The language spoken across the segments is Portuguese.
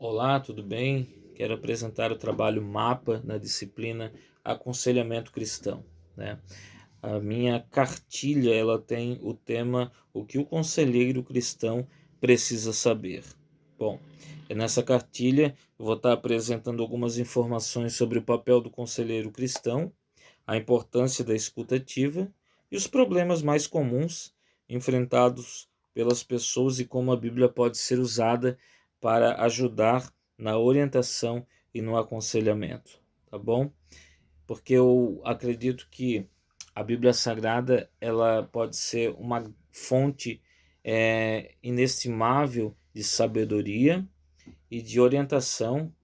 Olá, tudo bem? Quero apresentar o trabalho MAPA na disciplina Aconselhamento Cristão, né? A minha cartilha, ela tem o tema O que o conselheiro cristão precisa saber. Bom, nessa cartilha eu vou estar apresentando algumas informações sobre o papel do conselheiro cristão, a importância da escuta ativa e os problemas mais comuns enfrentados pelas pessoas e como a Bíblia pode ser usada para ajudar na orientação e no aconselhamento, tá bom? Porque eu acredito que a Bíblia Sagrada ela pode ser uma fonte inestimável de sabedoria e de orientação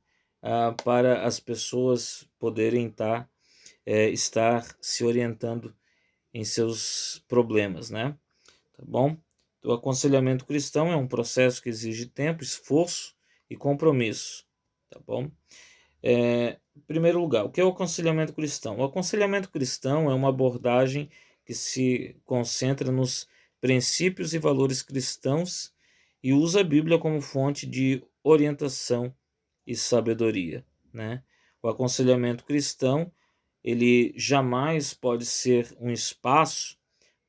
para as pessoas poderem estar se orientando em seus problemas, né? Tá bom? O aconselhamento cristão é um processo que exige tempo, esforço e compromisso, tá bom? Em primeiro lugar, o que é o aconselhamento cristão? O aconselhamento cristão é uma abordagem que se concentra nos princípios e valores cristãos e usa a Bíblia como fonte de orientação e sabedoria, né? O aconselhamento cristão, ele jamais pode ser um espaço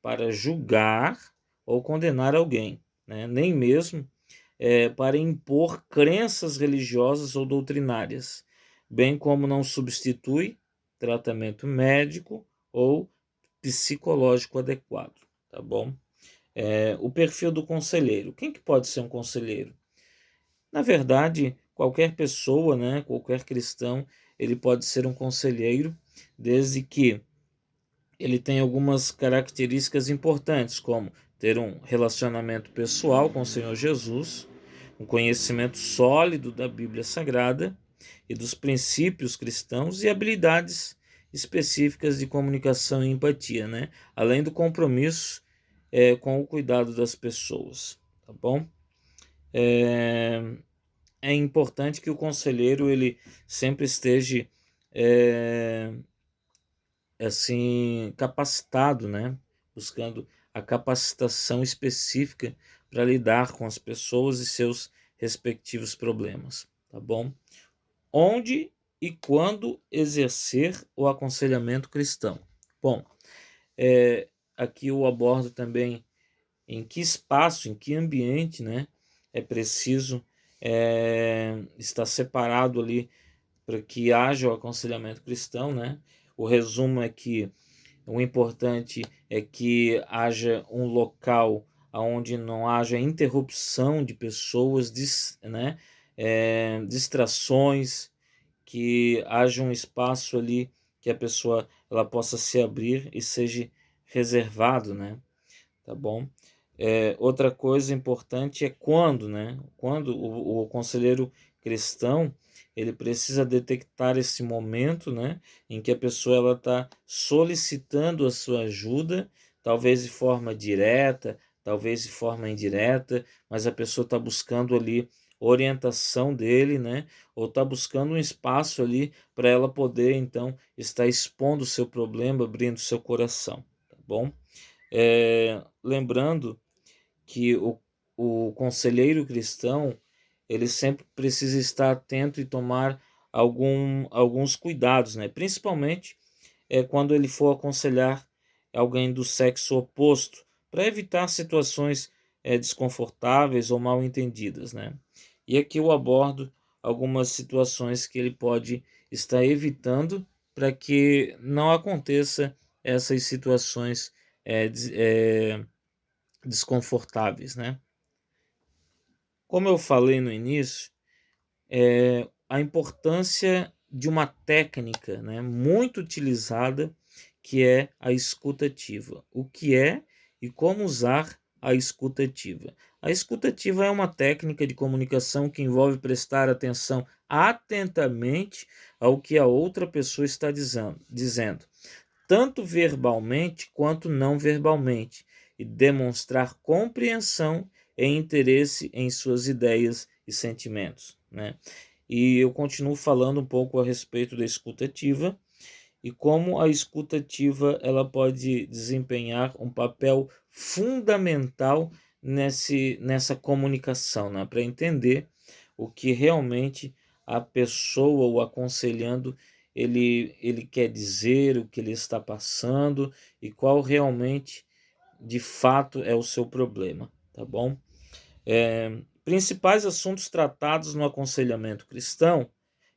para julgar ou condenar alguém, né? Nem mesmo para impor crenças religiosas ou doutrinárias, bem como não substitui tratamento médico ou psicológico adequado, tá bom? O perfil do conselheiro. Quem que pode ser um conselheiro? Na verdade, qualquer pessoa, né, qualquer cristão, ele pode ser um conselheiro, desde que ele tenha algumas características importantes, como ter um relacionamento pessoal com o Senhor Jesus, um conhecimento sólido da Bíblia Sagrada e dos princípios cristãos e habilidades específicas de comunicação e empatia, né? Além do compromisso com o cuidado das pessoas, tá bom? É, é importante que o conselheiro ele sempre esteja assim capacitado, né? Buscando a capacitação específica para lidar com as pessoas e seus respectivos problemas, tá bom? Onde e quando exercer o aconselhamento cristão? Bom, aqui eu abordo também em que espaço, em que ambiente, né, é preciso estar separado ali para que haja o aconselhamento cristão, né? O resumo é que o importante é que haja um local onde não haja interrupção de pessoas, né? Distrações, que haja um espaço ali que a pessoa ela possa se abrir e seja reservado, né? Tá bom? Outra coisa importante é quando, né? Quando o conselheiro cristão ele precisa detectar esse momento, né, em que a pessoa ela está solicitando a sua ajuda, talvez de forma direta, talvez de forma indireta, mas a pessoa está buscando ali orientação dele, né, ou está buscando um espaço ali para ela poder então estar expondo o seu problema, abrindo o seu coração, tá bom? Lembrando que o conselheiro cristão ele sempre precisa estar atento e tomar alguns cuidados, né? Principalmente quando ele for aconselhar alguém do sexo oposto, para evitar situações desconfortáveis ou mal entendidas, né? E aqui eu abordo algumas situações que ele pode estar evitando para que não aconteça essas situações desconfortáveis, né? Como eu falei no início, a importância de uma técnica, né, muito utilizada, que é a escuta ativa. O que é e como usar a escuta ativa? A escuta ativa é uma técnica de comunicação que envolve prestar atenção atentamente ao que a outra pessoa está dizendo tanto verbalmente quanto não verbalmente, e demonstrar compreensão e interesse em suas ideias e sentimentos, né? E eu continuo falando um pouco a respeito da escuta ativa e como a escuta ativa ela pode desempenhar um papel fundamental nessa comunicação, né? Para entender o que realmente a pessoa, o aconselhando, ele quer dizer, o que ele está passando e qual realmente, de fato, é o seu problema, tá bom? Principais assuntos tratados no aconselhamento cristão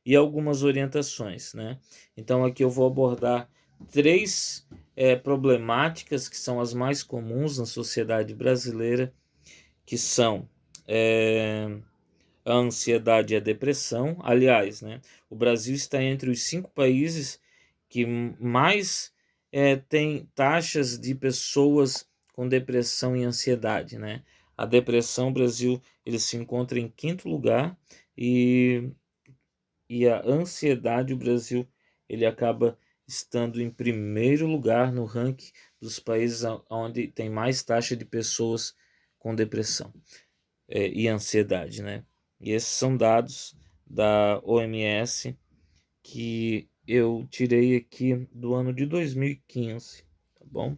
e algumas orientações, né? Então aqui eu vou abordar três problemáticas que são as mais comuns na sociedade brasileira, que são a ansiedade e a depressão. Aliás, né, o Brasil está entre os 5 países que mais tem taxas de pessoas com depressão e ansiedade, né? A depressão, o Brasil, ele se encontra em 5º lugar e a ansiedade, o Brasil, ele acaba estando em 1º lugar no ranking dos países onde tem mais taxa de pessoas com depressão e ansiedade, né? E esses são dados da OMS que eu tirei aqui do ano de 2015, tá bom?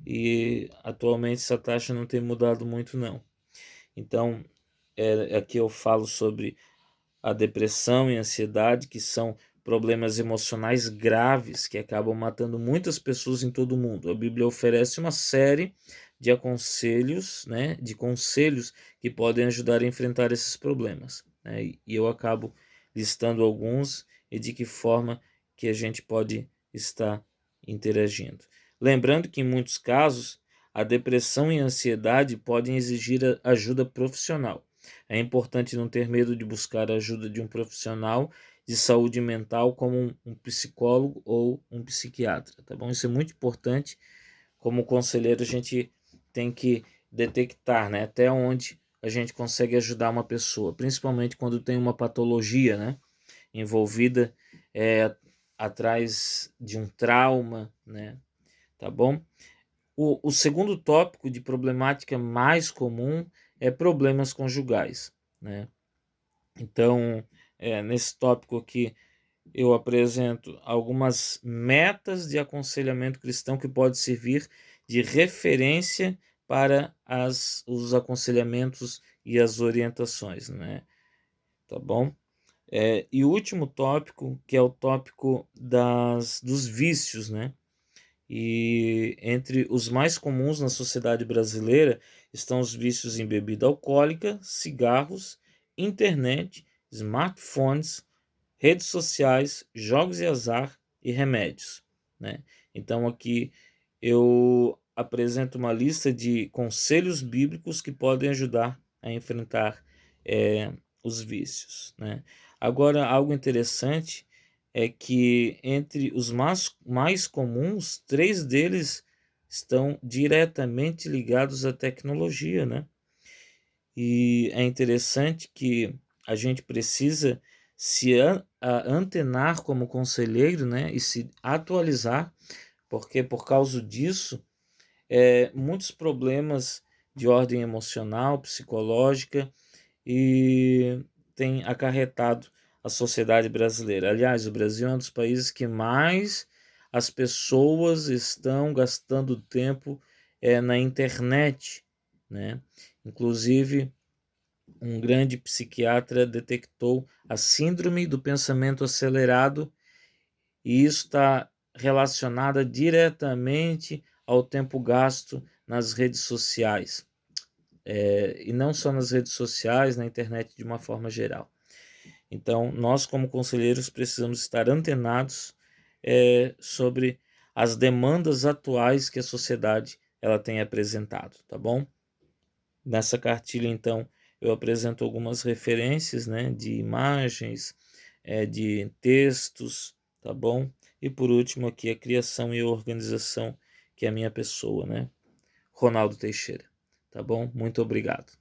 E atualmente essa taxa não tem mudado muito não. Então, aqui eu falo sobre a depressão e a ansiedade, que são problemas emocionais graves que acabam matando muitas pessoas em todo o mundo. A Bíblia oferece uma série de aconselhos, né, de conselhos que podem ajudar a enfrentar esses problemas, né? E eu acabo listando alguns e de que forma que a gente pode estar interagindo. Lembrando que em muitos casos a depressão e a ansiedade podem exigir ajuda profissional. É importante não ter medo de buscar a ajuda de um profissional de saúde mental, como um psicólogo ou um psiquiatra, tá bom? Isso é muito importante. Como conselheiro, a gente tem que detectar, né, até onde a gente consegue ajudar uma pessoa, principalmente quando tem uma patologia, né, envolvida atrás de um trauma, né, tá bom? O segundo tópico de problemática mais comum é problemas conjugais, né? Então, nesse tópico aqui, eu apresento algumas metas de aconselhamento cristão que pode servir de referência para os aconselhamentos e as orientações, né? Tá bom? E o último tópico, que é o tópico dos vícios, né? E entre os mais comuns na sociedade brasileira estão os vícios em bebida alcoólica, cigarros, internet, smartphones, redes sociais, jogos de azar e remédios, né? Então aqui eu apresento uma lista de conselhos bíblicos que podem ajudar a enfrentar os vícios, né? Agora, algo interessante é que entre os mais comuns, 3 deles estão diretamente ligados à tecnologia, né? E é interessante que a gente precisa se antenar como conselheiro, né? E se atualizar, porque por causa disso, muitos problemas de ordem emocional, psicológica, e tem acarretado a sociedade brasileira. Aliás, o Brasil é um dos países que mais as pessoas estão gastando tempo na internet, né? Inclusive, um grande psiquiatra detectou a síndrome do pensamento acelerado, e isso está relacionado diretamente ao tempo gasto nas redes sociais. E não só nas redes sociais, na internet de uma forma geral. Então, nós como conselheiros precisamos estar antenados sobre as demandas atuais que a sociedade ela tem apresentado, tá bom? Nessa cartilha, então, eu apresento algumas referências, né, de imagens, de textos, tá bom? E por último aqui a criação e a organização, que é a minha pessoa, né? Ronaldo Teixeira, tá bom? Muito obrigado.